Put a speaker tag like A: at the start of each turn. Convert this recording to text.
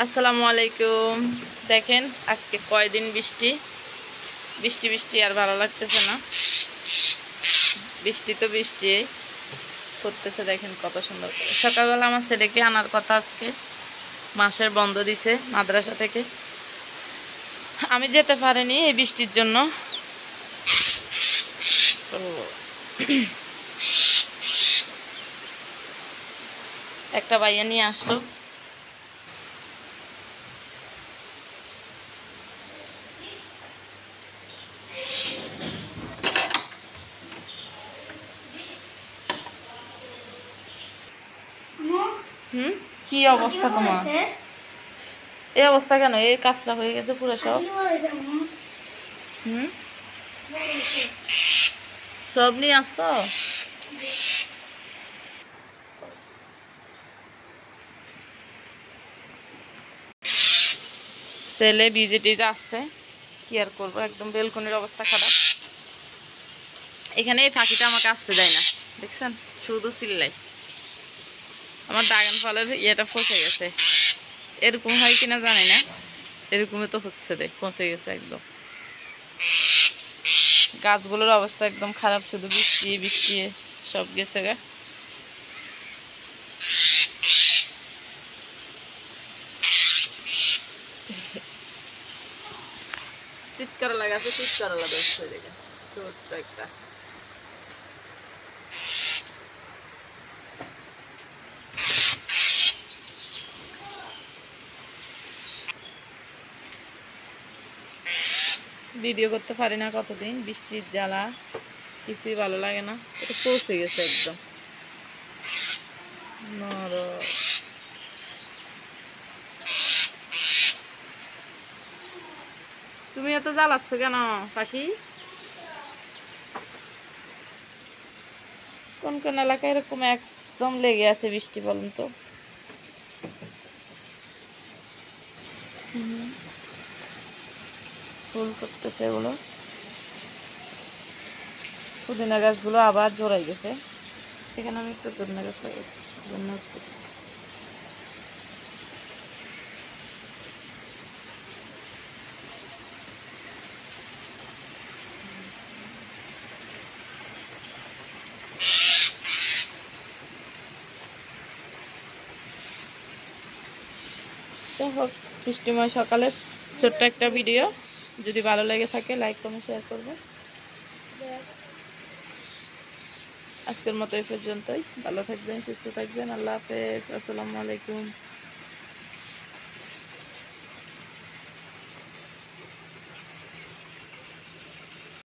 A: আসসালামু আলাইকুম। দেখেন আজকে কয়দিন বৃষ্টি বৃষ্টি বৃষ্টি আর ভালো লাগতেছে না। বৃষ্টি তো বৃষ্টি করতেছে, দেখেন কত সুন্দর করে। সকালবেলা আমার ছেলেকে আনার কথা, আজকে মাসের বন্ধ দিছে মাদ্রাসা থেকে, আমি যেতে পারিনি এই বৃষ্টির জন্য। তো একটা ভাইয়া নিয়ে আসলো। কি অবস্থা তোমার? এই অবস্থা কেন? এই কাজটা হয়ে গেছে পুরো সব। সব নিয়ে আসছো? ছেলে বিজেটিতে আসছে, কি আর করবো, একদম বেলকনির অবস্থা খারাপ। এখানে এই ফাঁকিটা আমাকে আসতে দেয় না, দেখছেন শুধু চিল্লাই। আমার ড্রাগন ফলের ইয়েটা ফসে গেছে, এরকম হয় কিনা জানি না, এরকমই তো হচ্ছে, দেখ পচে গেছে একদম। গাছগুলোর অবস্থা একদম খারাপ, শুধু বৃষ্টি বৃষ্টি সব গেছে গা। চিৎকারলা গাছে চিৎকারলা ধরছে, দেখে ছোট্ট একটা। ভিডিও করতে পারি না কতদিন, বৃষ্টির জ্বালা, কিছুই ভালো লাগে না। এটা পৌঁছে গেছে একদম নরম। তুমি এত জ্বালাচ্ছ কেন পাখি? কোন কোন এলাকায় এরকম একদম লেগে আছে বৃষ্টি, বলুন তো। ফুল করতেছে এগুলো, পুদিনা গাছগুলো আবার জোড়াই গেছে। এখানে আমি একটু পুদিনা গাছ লাগাইছি। হোক, বৃষ্টিময় সকালে ছোট্ট একটা ভিডিও, যদি ভালো লেগে থাকে লাইক কমেন্ট শেয়ার করবেন। আজকের মতো এই পর্যন্তই। ভালো থাকবেন, সুস্থ থাকবেন। আল্লাহ হাফেজ, আসসালামু আলাইকুম।